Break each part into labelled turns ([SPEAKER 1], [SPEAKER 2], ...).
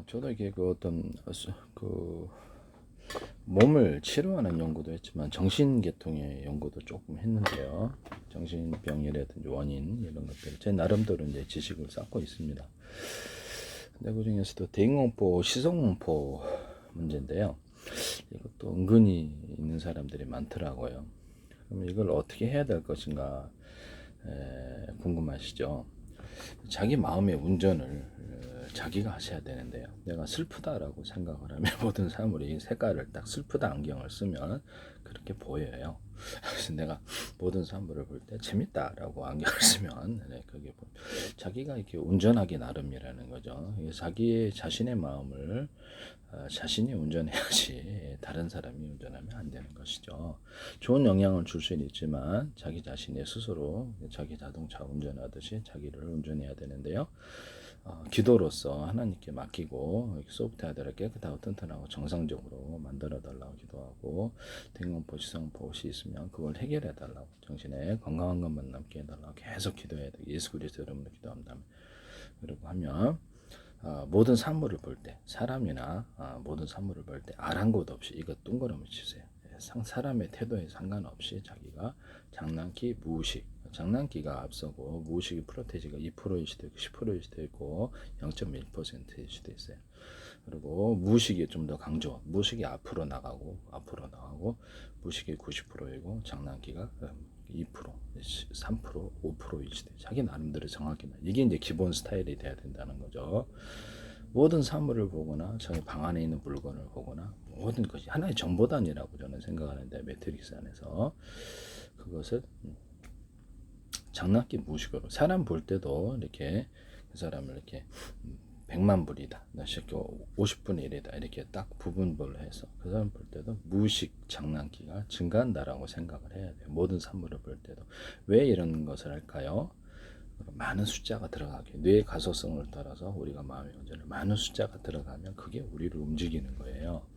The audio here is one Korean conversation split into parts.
[SPEAKER 1] 저도 이게 그 어떤 그 몸을 치료하는 연구도 했지만 정신계통의 연구도 조금 했는데요. 정신병이라든지 원인 이런 것들 제 나름대로 이제 지식을 쌓고 있습니다. 근데 그 중에서도 대인공포, 시성공포 문제인데요. 이것도 은근히 있는 사람들이 많더라고요. 그럼 이걸 어떻게 해야 될 것인가 궁금하시죠? 자기 마음의 운전을 자기가 하셔야 되는데요. 내가 슬프다라고 생각을 하면 모든 사물이 색깔을 딱 슬프다 안경을 쓰면 그렇게 보여요. 그래서 내가 모든 사물을 볼 때 재밌다라고 안경을 쓰면 그게 자기가 이렇게 운전하기 나름이라는 거죠. 자기의 자신의 마음을 자신이 운전해야지 다른 사람이 운전하면 안 되는 것이죠. 좋은 영향을 줄 수는 있지만 자기 자신의 스스로 자기 자동차 운전하듯이 자기를 운전해야 되는데요. 기도로서 하나님께 맡기고 소프트웨어를 깨끗하고 튼튼하고 정상적으로 만들어 달라고 기도하고 대공포, 시성포 혹시 있으면 그걸 해결해 달라고 정신에 건강한 것만 남게 해달라고 계속 기도해야 돼. 예수 그리스도 이름으로 기도합니다. 그리고 하면 모든 산물을 볼 때 사람이나 모든 산물을 볼 때 아랑곳 없이 이거 동그라미 치세요. 사람의 태도에 상관없이 자기가 장난기, 무의식, 장난기가 앞서고 무의식이 프로테지가 2%일 수도 있고 10%일 수도 있고 0.1%일 수도 있어요. 그리고 무의식이 좀 더 강조, 무의식이 앞으로 나가고 무의식이 90%이고 장난기가 2%, 3%, 5%일 수도 있어요. 자기 나름대로 정확히 이게 이제 기본 스타일이 돼야 된다는 거죠. 모든 사물을 보거나 저희 방 안에 있는 물건을 보거나 모든 것이 하나의 정보단이라고 저는 생각하는데 매트릭스 안에서 그것을 장난기 무식으로 사람 볼 때도 이렇게 그 사람을 이렇게 100만 불이다, 50분의 1이다 이렇게 딱 부분별로 해서 그 사람 볼 때도 무의식 장난기가 증가한다라고 생각을 해야 돼요. 모든 산물을 볼 때도. 왜 이런 것을 할까요? 많은 숫자가 들어가게 뇌의 가소성을 따라서 우리가 마음의 운전을 많은 숫자가 들어가면 그게 우리를 움직이는 거예요.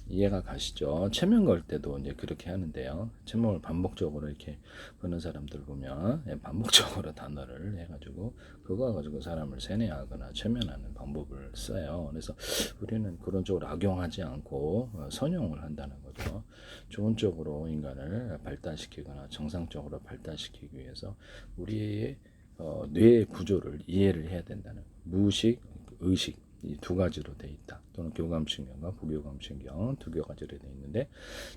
[SPEAKER 1] 이해가 가시죠? 체면 걸 때도 이제 그렇게 하는데요. 체면을 반복적으로 이렇게 거는 사람들 보면 반복적으로 단어를 해가지고 그거 가지고 사람을 세뇌하거나 체면하는 방법을 써요. 그래서 우리는 그런 쪽으로 악용하지 않고 선용을 한다는 거죠. 좋은 쪽으로 인간을 발달시키거나 정상적으로 발달시키기 위해서 우리의 뇌의 구조를 이해를 해야 된다는 거예요. 무의식, 의식 이 두 가지로 돼 있다. 또는 교감신경과 부교감신경 두 가지로 돼 있는데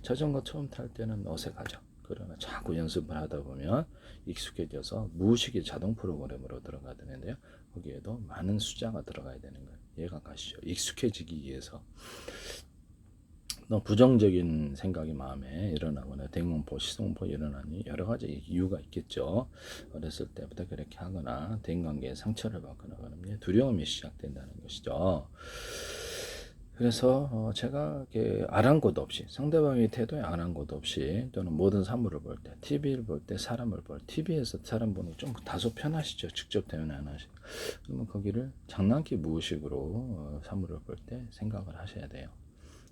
[SPEAKER 1] 자전거 처음 탈 때는 어색하죠. 그러나 자꾸 연습을 하다 보면 익숙해져서 무의식의 자동 프로그램으로 들어가야 되는데요. 거기에도 많은 숫자가 들어가야 되는 거예요. 이해가 가시죠? 익숙해지기 위해서. 부정적인 생각이 마음에 일어나거나 대공포, 시성포 일어나니 여러 가지 이유가 있겠죠. 어렸을 때부터 그렇게 하거나 대인관계에 상처를 받거나 그러면 두려움이 시작된다는 것이죠. 그래서 제가 아랑곳 없이 상대방의 태도에 아랑곳 없이 또는 모든 사물을 볼 때 TV를 볼 때 사람을 볼 때 TV에서 사람 보는 좀 다소 편하시죠. 직접 대면 안 하시고 그러면 거기를 장난기 무의식으로 사물을 볼 때 생각을 하셔야 돼요.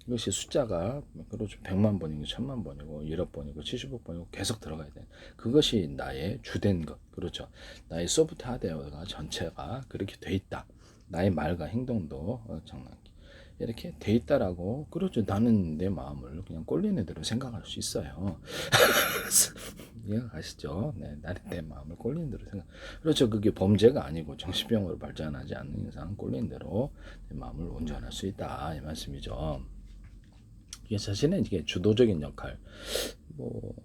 [SPEAKER 1] 이것이 숫자가 그렇죠. 100만 번이고 1000만 번이고 1억 번이고 70억 번이고 계속 들어가야 돼. 그것이 나의 주된 것. 그렇죠. 나의 소프트 하드웨어가 전체가 그렇게 돼 있다. 나의 말과 행동도 장난기 이렇게 돼 있다라고. 그렇죠. 나는 내 마음을 그냥 꼴리는 대로 생각할 수 있어요. 이해가 가시죠? 네, 나는 내 마음을 꼴리는 대로 생각. 그렇죠. 그게 범죄가 아니고 정신병으로 발전하지 않는 이상 꼴리는 대로 내 마음을 운전할 수 있다 이 말씀이죠. 이게 자신의 이게 주도적인 역할,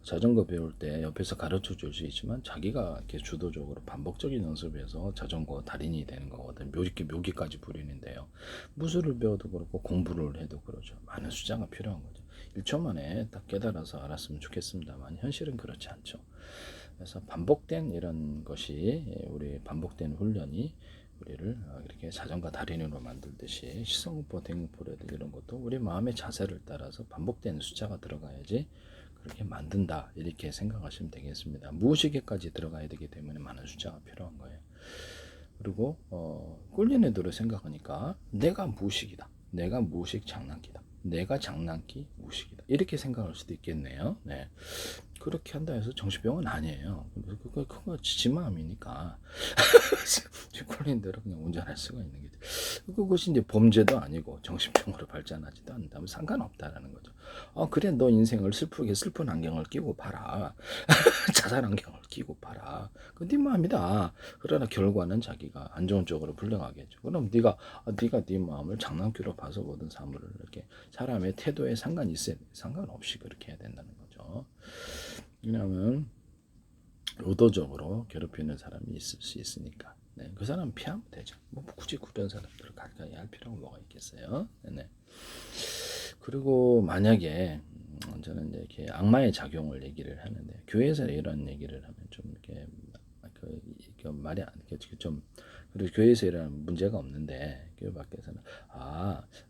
[SPEAKER 1] 자전거 배울 때 옆에서 가르쳐 줄 수 있지만 자기가 이렇게 주도적으로 반복적인 연습에서 자전거 달인이 되는 거거든. 묘기까지 부리는데요. 무술을 배워도 그렇고 공부를 해도 그렇죠. 많은 숫자가 필요한 거죠. 1초 만에 딱 깨달아서 알았으면 좋겠습니다만 현실은 그렇지 않죠. 그래서 반복된 이런 것이 우리 반복된 훈련이 우리를 이렇게 자전거 달인으로 만들듯이 시성공포, 대공포라든 이런 것도 우리 마음의 자세를 따라서 반복되는 숫자가 들어가야지 그렇게 만든다 이렇게 생각하시면 되겠습니다. 무의식에까지 들어가야 되기 때문에 많은 숫자가 필요한 거예요. 그리고 꿀리는 대로 생각하니까 내가 무의식이다. 내가 무의식 장난기다. 내가 장난기 무식이다 이렇게 생각할 수도 있겠네요. 네. 그렇게 한다 해서 정신병은 아니에요. 그거 지 마음이니까 콜린 대로 그냥 운전할 수가 있는 게 그것이 이제 범죄도 아니고 정신병으로 발전하지도 않는다면 상관없다라는 거죠. 그래 너 인생을 슬프게 슬픈 안경을 끼고 봐라. 자살 안경을 끼고 봐라. 그 네 마음이다. 그러나 결과는 자기가 안 좋은 쪽으로 불려가겠죠. 그럼 네가 네 마음을 장난기로 봐서 모든 사물을 이렇게 사람의 태도에 상관없이 그렇게 해야 된다는 거죠. 왜냐하면 의도적으로 괴롭히는 사람이 있을 수 있으니까. 네, 그 사람 피하면 되죠. 뭐 굳이 그런 사람들을 가까이 할 필요가 뭐가 있겠어요? 네. 그리고 만약에 저는 이제 이렇게 악마의 작용을 얘기를 하는데 교회에서 이런 얘기를 하면 좀 이렇게 말이 안 좀 그리고 교회에서 이런 문제가 없는데 교회 밖에서는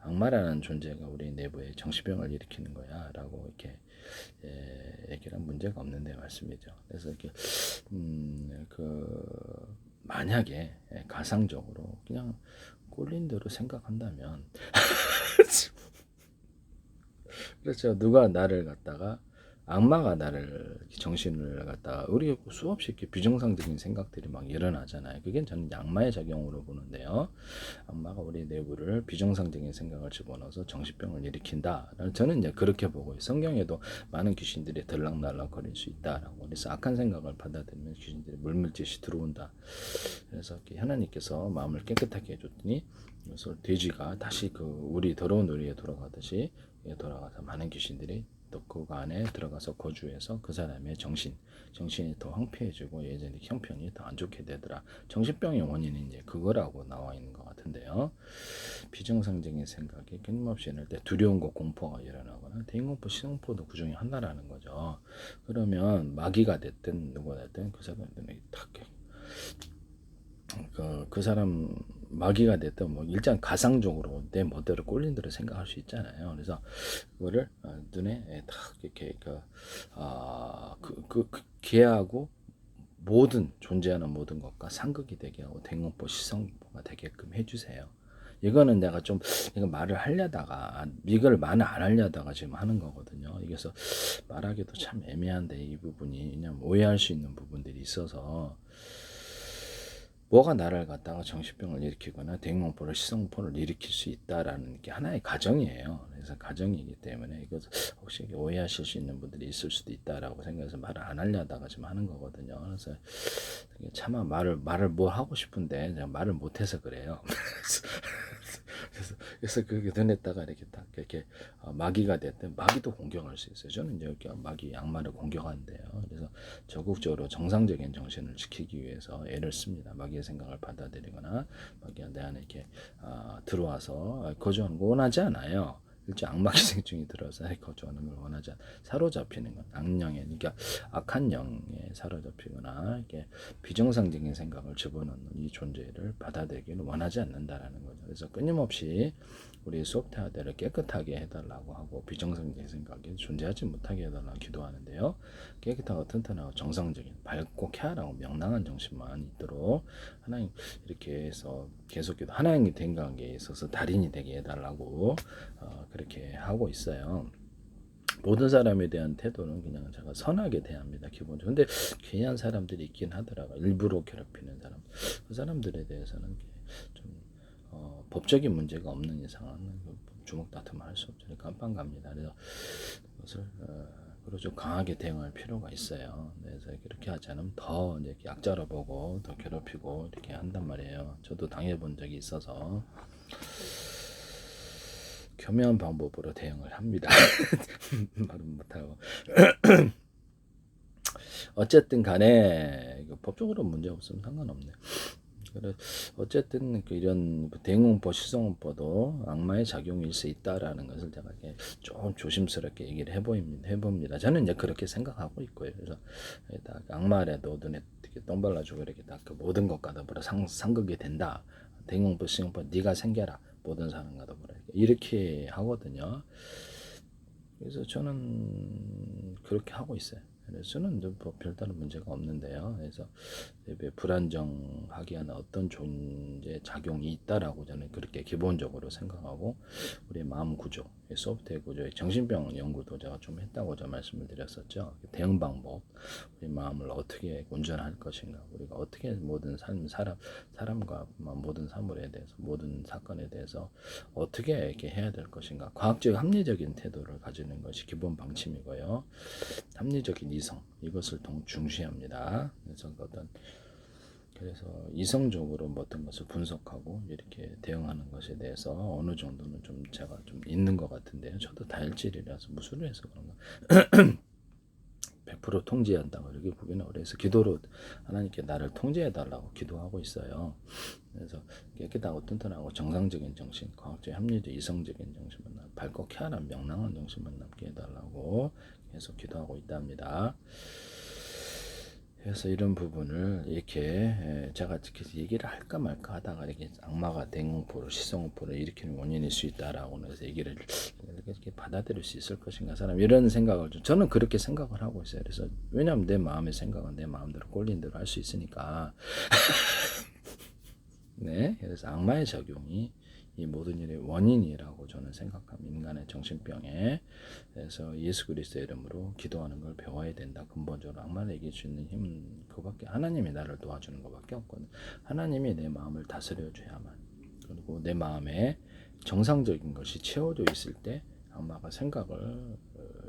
[SPEAKER 1] 악마라는 존재가 우리 내부에 정신병을 일으키는 거야라고 이렇게 얘기를 한 문제가 없는데 말씀이죠. 그래서 이렇게 만약에 가상적으로 그냥 꼴린 대로 생각한다면 그렇죠. 누가 나를 갖다가 악마가 나를 정신을 갖다가 우리 수없이 이렇게 비정상적인 생각들이 막 일어나잖아요. 그게 저는 악마의 작용으로 보는데요. 악마가 우리 내부를 비정상적인 생각을 집어넣어서 정신병을 일으킨다. 저는 이제 그렇게 보고 성경에도 많은 귀신들이 들락날락거릴 수 있다라고. 그래서 악한 생각을 받아들이면 귀신들이 물밀듯이 들어온다. 그래서 하나님께서 마음을 깨끗하게 해줬더니 그래서 돼지가 다시 우리 더러운 우리에 돌아가듯이 돌아가서 많은 귀신들이 또 그 안에 들어가서 거주해서 그 사람의 정신이 더 황폐해지고 예전에 형편이 더 안 좋게 되더라. 정신병의 원인은 이제 그거라고 나와 있는 것 같은데요. 비정상적인 생각이 끊임없이 일어날 때 두려움과 공포가 일어나거나 대인공포, 시공포도 그 중에 하나라는 거죠. 그러면 마귀가 됐든 누가 됐든 그 사람들은 탁 그 사람 마귀가 됐든 뭐 일단 가상적으로 내 멋대로 꼴린 대로 생각할 수 있잖아요. 그래서 그거를 눈에 딱 이렇게 걔하고 존재하는 모든 것과 상극이 되게 하고 대공포 시성포가 되게끔 해주세요. 이거는 내가 좀 이거 말을 하려다가 이걸 말 안 하려다가 지금 하는 거거든요. 이게서 말하기도 참 애매한데 이 부분이 그냥 오해할 수 있는 부분들이 있어서 뭐가 나를 갖다가 정신병을 일으키거나 대공포를 시성포를 일으킬 수 있다라는 게 하나의 가정이에요. 그래서 가정이기 때문에 이것 혹시 오해하실 수 있는 분들이 있을 수도 있다라고 생각해서 말을 안 하려다가 지금 하는 거거든요. 그래서 차마 말을 뭐 하고 싶은데 제가 말을 못해서 그래요. 그래서 그게 눈에다가 이렇게 딱 이렇게 마귀가 됐든 마귀도 공격할 수 있어요. 저는 이제 이렇게 마귀 악마를 공격하는데요. 그래서 적극적으로 정상적인 정신을 지키기 위해서 애를 씁니다. 마귀의 생각을 받아들이거나 마귀가 내 안에 이렇게 들어와서 거주하는 거 원하지 않아요. 일종 악마 기생충이 들어서 거주하는 걸 원하지 않아. 사로잡히는 건 악령에 그러니까 악한 영에 사로잡히거나 이렇게 비정상적인 생각을 집어넣는 이 존재를 받아들이기를 원하지 않는다라는 거죠. 그래서 끊임없이 우리 수업 태아들을 깨끗하게 해달라고 하고 비정상적인 생각이 존재하지 못하게 해달라고 기도하는데요. 깨끗하고 튼튼하고 정상적인 밝고 쾌활하고 명랑한 정신만 있도록 하나님 이렇게 해서 계속 기도 하나님이 된 관계에 있어서 달인이 되게 해달라고 그렇게 하고 있어요. 모든 사람에 대한 태도는 그냥 제가 선하게 대합니다. 기본적으로. 근데 괜한 사람들이 있긴 하더라고요. 일부러 괴롭히는 사람. 그 사람들에 대해서는 좀 법적인 문제가 없는 이상은 주먹 다툼을 할 수 없죠. 깜빵 갑니다. 그래서 그것을 그리고 좀 강하게 대응할 필요가 있어요. 그래서 그렇게 하지 않으면 더 이제 약자로 보고 더 괴롭히고 이렇게 한단 말이에요. 저도 당해본 적이 있어서 교묘한 방법으로 대응을 합니다. 말은 못하고 어쨌든 간에 법적으로 문제 없으면 상관없네. 그래 어쨌든 이런 대응공포, 시성공포도 악마의 작용일 수 있다라는 것을 제가 좀 조심스럽게 얘기를 해봅니다. 저는 이제 그렇게 생각하고 있고요. 그래서 악마라도 눈에 똥 발라주고 이렇게 그 모든 것과 더불어 상극이 된다. 대응공포, 시성공포 네가 생겨라. 모든 사람과 더불어 이렇게 하거든요. 그래서 저는 그렇게 하고 있어요. 그래서는 뭐 별다른 문제가 없는데요. 그래서 불안정하게 하는 어떤 존재 작용이 있다라고 저는 그렇게 기본적으로 생각하고, 우리 마음 구조, 소프트웨어 구조의 정신병 연구도 제가 좀 했다고 저 말씀을 드렸었죠. 대응 방법, 우리 마음을 어떻게 운전할 것인가, 우리가 어떻게 모든 사람과 모든 사물에 대해서, 모든 사건에 대해서 어떻게 이렇게 해야 될 것인가, 과학적 합리적인 태도를 가지는 것이 기본 방침이고요. 합리적인 이성, 이것을 중시합니다. 그래서 이성적으로 어떤 것을 분석하고 이렇게 대응하는 것에 대해서 어느 정도는 좀 제가 좀 있는 것 같은데요. 저도 다혈질이라서 무술을 해서 그런가 100% 통제한다고 이렇게 보기는 어려서, 기도로 하나님께 나를 통제해 달라고 기도하고 있어요. 그래서 깨끗하고 튼튼하고 정상적인 정신, 과학적 합리적 이성적인 정신만, 밝고 쾌활한 명랑한 정신만 남게 해달라고 계속 기도하고 있답니다. 그래서 이런 부분을 이렇게 제가 얘기를 할까 말까 하다가 이렇게 악마가 대공포를, 시성공포를 일으키는 원인일 수 있다라고 해서 얘기를 이렇게 받아들일 수 있을 것인가, 사람 이런 생각을 저는 그렇게 생각을 하고 있어요. 그래서 왜냐하면 내 마음의 생각은 내 마음대로 꼴린 대로 할 수 있으니까. 네, 그래서 악마의 작용이 이 모든 일의 원인이라고 저는 생각합니다. 인간의 정신병에. 그래서 예수 그리스도의 이름으로 기도하는 걸 배워야 된다. 근본적으로 악마를 이길 수 있는 힘은 그밖에, 하나님이 나를 도와주는 것밖에 없거든. 하나님이 내 마음을 다스려 줘야만, 그리고 내 마음에 정상적인 것이 채워져 있을 때 악마가 생각을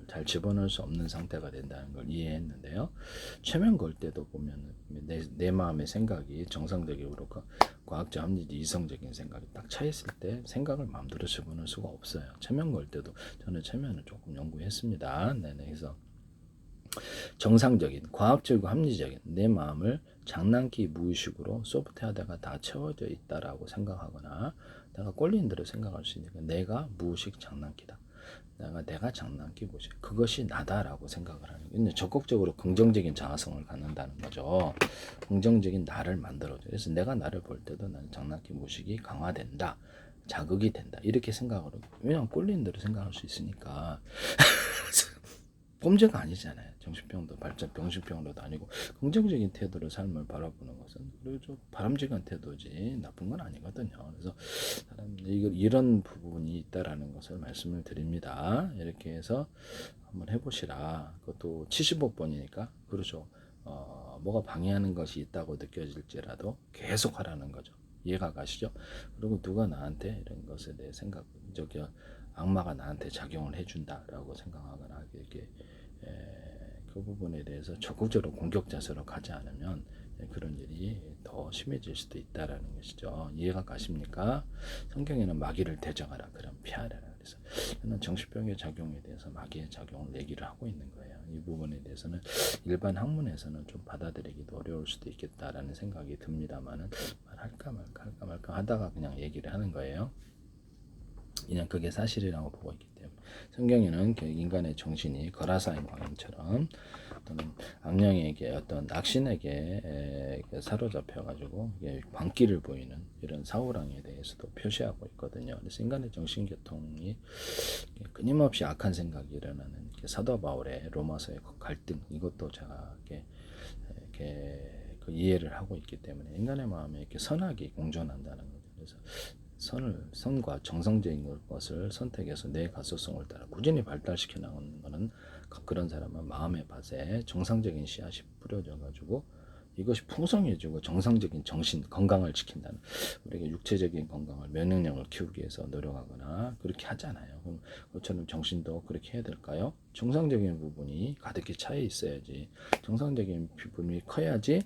[SPEAKER 1] 잘 집어넣을 수 없는 상태가 된다는 걸 이해했는데요. 최면 걸 때도 보면 내 마음의 생각이 정상적으로 과학적 합리적 이성적인 생각이 딱 차 있을 때 생각을 마음대로 집어넣을 수가 없어요. 최면 걸 때도 저는 최면을 조금 연구했습니다. 네네. 그래서 정상적인 과학적이고 합리적인 내 마음을 장난기 무의식으로 소프트웨어가 다 채워져 있다라고 생각하거나, 내가 꼴린 대로 생각할 수 있으니까 내가 무의식 장난기다, 내가 장난기 무의식, 그것이 나다라고 생각을 하는 거예요. 적극적으로 긍정적인 자아성을 갖는다는 거죠. 긍정적인 나를 만들어줘. 그래서 내가 나를 볼 때도 나는 장난기 무의식이 강화된다, 자극이 된다, 이렇게 생각을 하고, 왜냐하면 꼴린 대로 생각할 수 있으니까. 범죄가 아니잖아요. 정신병도 발작 병신병으로도 아니고, 긍정적인 태도로 삶을 바라보는 것은 그래도 바람직한 태도지 나쁜 건 아니거든요. 그래서 이런 부분이 있다라는 것을 말씀을 드립니다. 이렇게 해서 한번 해보시라. 그것도 75번이니까 그렇죠. 뭐가 방해하는 것이 있다고 느껴질지라도 계속 하라는 거죠. 이해가 가시죠? 그리고 누가 나한테 이런 것에 대해 악마가 나한테 작용을 해준다라고 생각하거나 이렇게 그 부분에 대해서 적극적으로 공격 자세로 가지 않으면 그런 일이 더 심해질 수도 있다라는 것이죠. 이해가 가십니까? 성경에는 마귀를 대적하라, 그럼 피하라. 그래서 저는 정신병의 작용에 대해서 마귀의 작용을 얘기를 하고 있는 거예요. 이 부분에 대해서는 일반 학문에서는 좀 받아들이기도 어려울 수도 있겠다라는 생각이 듭니다만은, 할까 말까 하다가 그냥 얘기를 하는 거예요. 그냥 그게 사실이라고 보고 있기 때문에. 성경에는 인간의 정신이 거라사의 왕처럼 또는 악령에게, 어떤 악신에게 사로잡혀가지고 광기를 보이는 이런 사우랑에 대해서도 표시하고 있거든요. 그래서 인간의 정신계통이 끊임없이 악한 생각이 일어나는 사도 바울의 로마서의 갈등, 이것도 제가 이렇게 이해를 하고 있기 때문에 인간의 마음에 이렇게 선악이 공존한다는 거죠. 그래서 선과 정상적인 것을 선택해서 내 가소성을 따라 꾸준히 발달시켜 나가는 것은, 그런 사람은 마음의 밭에 정상적인 씨앗이 뿌려져 가지고 이것이 풍성해지고 정상적인 정신 건강을 지킨다는, 우리가 육체적인 건강을, 면역력을 키우기 위해서 노력하거나 그렇게 하잖아요. 그럼 그것처럼 정신도 그렇게 해야 될까요? 정상적인 부분이 가득히 차 있어야지, 정상적인 부분이 커야지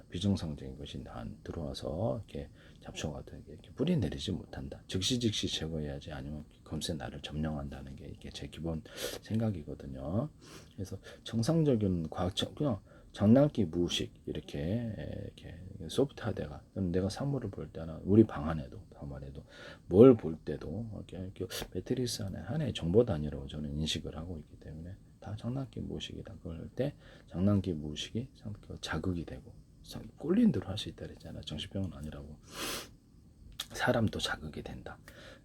[SPEAKER 1] 비정상적인 것이 들어와서 이렇게 잡초가 되게 이렇게 뿌리 내리지 못한다. 즉시 제거해야지, 아니면 금세 나를 점령한다는 게 이게 제 기본 생각이거든요. 그래서 정상적인 과학적, 그냥 장난기 무의식 이렇게 소프트하다가, 내가 사물을 볼 때나 우리 방 안에도 뭘 볼 때도 이렇게 매트리스 안에 하나의 정보 단위로 저는 인식을 하고 있기 때문에 다 장난기 무의식이다. 그럴 때 장난기 무의식이 자극이 되고 꼴린 대로 할 수 있다 그랬잖아. 정신병은 아니라고. 사람도 자극이 된다,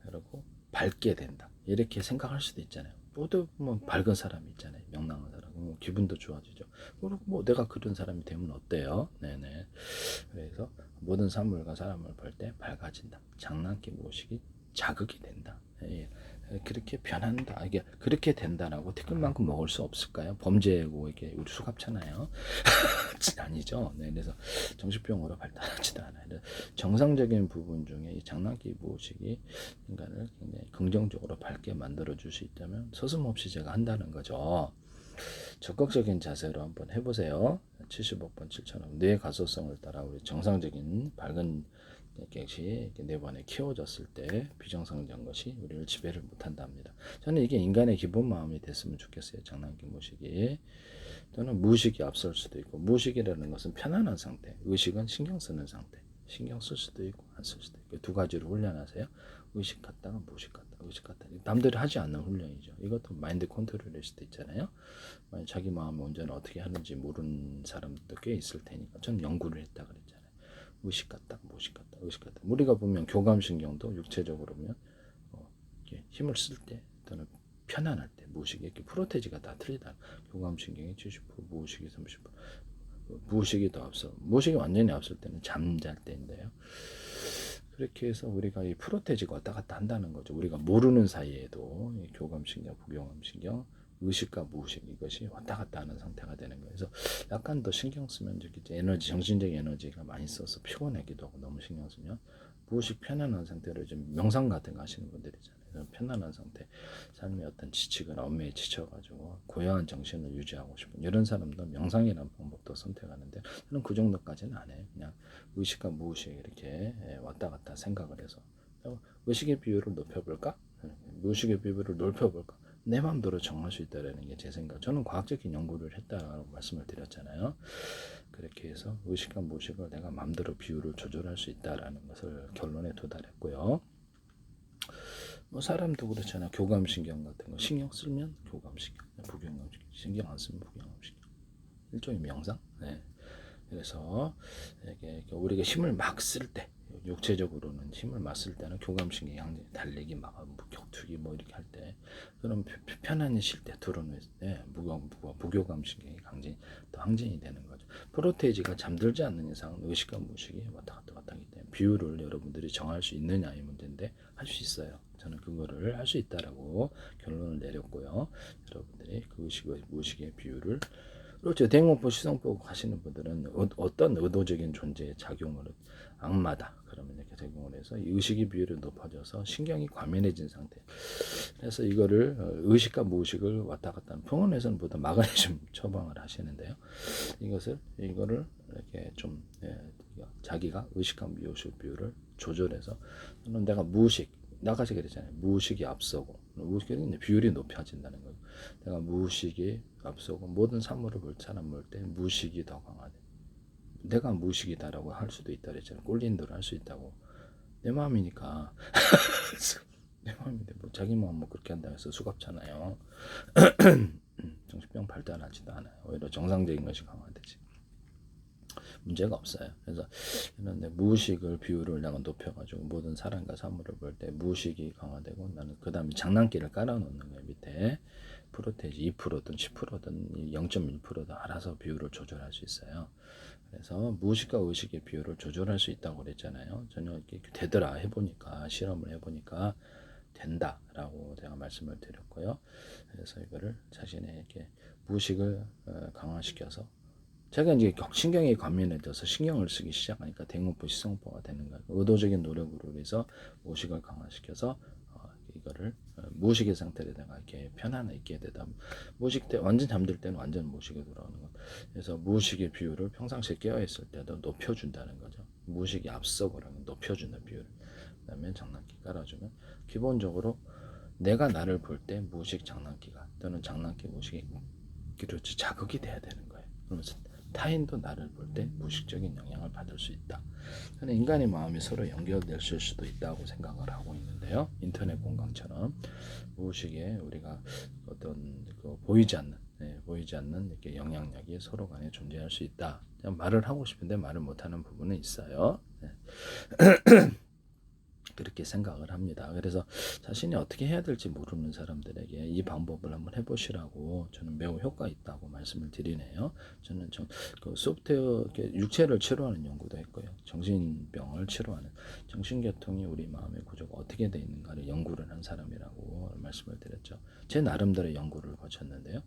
[SPEAKER 1] 그리고 밝게 된다, 이렇게 생각할 수도 있잖아요. 모두 뭐 밝은 사람이 있잖아요. 명랑한 사람. 기분도 좋아지죠. 그리고 뭐 내가 그런 사람이 되면 어때요? 네네. 그래서 모든 사물과 사람을 볼 때 밝아진다. 장난기 무의식이 자극이 된다. 예. 그렇게 변한다. 이게 그렇게 된다라고 티끌만큼 먹을 수 없을까요? 범죄고 이게 우리 수갑잖아요. 아니죠. 네, 그래서 정신병으로 발달하지도 않아요. 정상적인 부분 중에 이 장난기 무의식이 인간을 굉장히 긍정적으로 밝게 만들어 줄 수 있다면 서슴없이 제가 한다는 거죠. 적극적인 자세로 한번 해보세요. 75번 7,000원 뇌 가소성을 따라 우리 정상적인 밝은 것이 내번에 키워졌을 때 비정상적인 것이 우리를 지배를 못한답니다. 저는 이게 인간의 기본 마음이 됐으면 좋겠어요. 장난기 무의식이 또는 무의식이 앞설 수도 있고, 무의식이라는 것은 편안한 상태, 의식은 신경 쓰는 상태. 신경 쓸 수도 있고 안 쓸 수도 있고 두 가지로 훈련하세요. 의식 갔다가 무의식 갔다 의식 갔다 남들이 하지 않는 훈련이죠. 이것도 마인드 컨트롤일 수도 있잖아요. 자기 마음의 운전을 어떻게 하는지 모르는 사람도 꽤 있을 테니까 저는 연구를 했다 그랬잖아요. 의식 갔다 무의식 갔다 의식 갔다. 우리가 보면 교감신경도 육체적으로 보면 힘을 쓸 때 또는 편안할 때 무의식이 이렇게 프로테지가 다 틀리다. 교감신경이 70%, 무의식이 30%. 무의식이 더 앞서. 무의식이 완전히 앞설 때는 잠잘 때인데요. 그렇게 해서 우리가 이 프로테지가 왔다 갔다 한다는 거죠. 우리가 모르는 사이에도 이 교감신경, 부교감신경, 의식과 무의식 이것이 왔다 갔다 하는 상태가 되는 거예요. 그래서 약간 더 신경 쓰면 에너지, 정신적인 에너지가 많이 써서 피곤하기도 하고 너무 신경 쓰면 무의식 편안한 상태로 좀 명상 같은 거 하시는 분들 있잖아요. 편안한 상태, 삶의 어떤 지치거나 업무에 지쳐가지고 고요한 정신을 유지하고 싶은 이런 사람도 명상이라는 방법도 선택하는데 저는 그 정도까지는 안 해요. 그냥 의식과 무의식 이렇게 왔다 갔다 생각을 해서 의식의 비율을 높여볼까? 무의식의 비율을 높여볼까? 내 마음대로 정할 수 있다는 게 제 생각. 저는 과학적인 연구를 했다고 말씀을 드렸잖아요. 그렇게 해서 의식과 무의식을 내가 마음대로 비율을 조절할 수 있다라는 것을 결론에 도달했고요. 뭐 사람도 그렇잖아. 교감신경 같은 거 신경 쓰면 교감신경, 부교감신경, 신경 안 쓰면 부교감신경. 일종의 명상. 네. 그래서 이게 우리가 힘을 막 쓸 때, 육체적으로는 힘을 막 쓸 때는 교감신경이 항상 달리기 막 격투기 뭐 이렇게 할 때, 그럼 편안히 쉴 때 드러낼 때 부교감신경이 더 항진이 되는 거죠. 프로테이지가 잠들지 않는 이상은 의식과 무의식이 왔다 갔다 하기 때문에 비율을 여러분들이 정할 수 있느냐의 문제인데 할 수 있어요. 저는 그거를 할 수 있다라고 결론을 내렸고요. 여러분들이 그 의식과 무의식의 비율을 그렇죠. 대응원법 시성법 하시는 분들은 어떤 의도적인 존재의 작용을 악마다 그러면 이렇게 적용을 해서 의식의 비율이 높아져서 신경이 과민해진 상태. 그래서 이거를 의식과 무의식을 왔다 갔다 하는 병원에서는 보통 마그네슘 처방을 하시는데요. 이거를 이렇게 좀 자기가 의식과 무의식 비율을 조절해서 내가 무의식 나가시 그랬잖아요. 무의식이 앞서고 무의식이 비율이 높아진다는 거예요. 내가 무의식이 앞서고 모든 사물을 볼 사람 볼 때 무의식이 더 강하대. 내가 무의식이다라고 할 수도 있다 그랬잖아요. 꼴린 대로 할 수 있다고. 내 마음이니까 내 마음인데 뭐 자기 마음 뭐 그렇게 한다고 해서 수갑잖아요. 정신병 발달하지도 않아요. 오히려 정상적인 것이 강화되지. 문제가 없어요. 그래서 무의식을 비율을 내가 높여가지고 모든 사람과 사물을 볼 때 무의식이 강화되고 나는 그 다음에 장난기를 깔아놓는 거예요. 밑에 프로테이지 2%든 10%든 0.1%든 알아서 비율을 조절할 수 있어요. 그래서 무의식과 의식의 비율을 조절할 수 있다고 그랬잖아요. 전혀 이렇게 되더라 해보니까 실험을 해보니까 된다라고 제가 말씀을 드렸고요. 그래서 이거를 자신의 이렇게 무의식을 강화시켜서 제가 이제 신경이 과민해져서 신경을 쓰기 시작하니까 대응원법 시성법가 되는 거예요. 의도적인 노력으로 해서 무의식을 강화시켜서 이거를 무의식의 상태를 내가 이렇게 편안하게 있게 되다. 무의식 때 완전 잠들 때는 완전 무의식에 돌아오는 거. 그래서 무의식의 비율을 평상시에 깨어 있을 때도 높여준다는 거죠. 무의식이 앞서고라면 높여준다 비율. 그다음에 장난기 깔아주면 기본적으로 내가 나를 볼 때 무의식 장난기가 또는 장난기 무의식이 그렇지 자극이 돼야 되는 거예요. 그러면서 타인도 나를 볼 때 무의식적인 영향을 받을 수 있다. 저는 인간의 마음이 서로 연결될 수도 있다고 생각을 하고 있는데요. 인터넷 공간처럼 무의식에 우리가 어떤 보이지 않는 이렇게 영향력이 서로 간에 존재할 수 있다. 말을 하고 싶은데 말을 못하는 부분은 있어요. 네. 그렇게 생각을 합니다. 그래서 자신이 어떻게 해야 될지 모르는 사람들에게 이 방법을 한번 해보시라고 저는 매우 효과 있다고 말씀을 드리네요. 저는 그 소프트웨어 육체를 치료하는 연구도 했고요. 정신병을 치료하는 정신계통이 우리 마음의 구조가 어떻게 되어 있는가를 연구를 한 사람이라고 말씀을 드렸죠. 제 나름대로 연구를 거쳤는데요.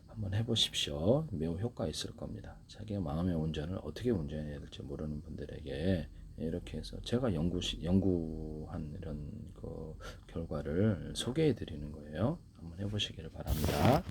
[SPEAKER 1] 한번 해보십시오. 매우 효과 있을 겁니다. 자기가 마음의 운전을 어떻게 운전해야 될지 모르는 분들에게 이렇게 해서 제가 연구한 이런 그 결과를 소개해 드리는 거예요. 한번 해보시기를 바랍니다.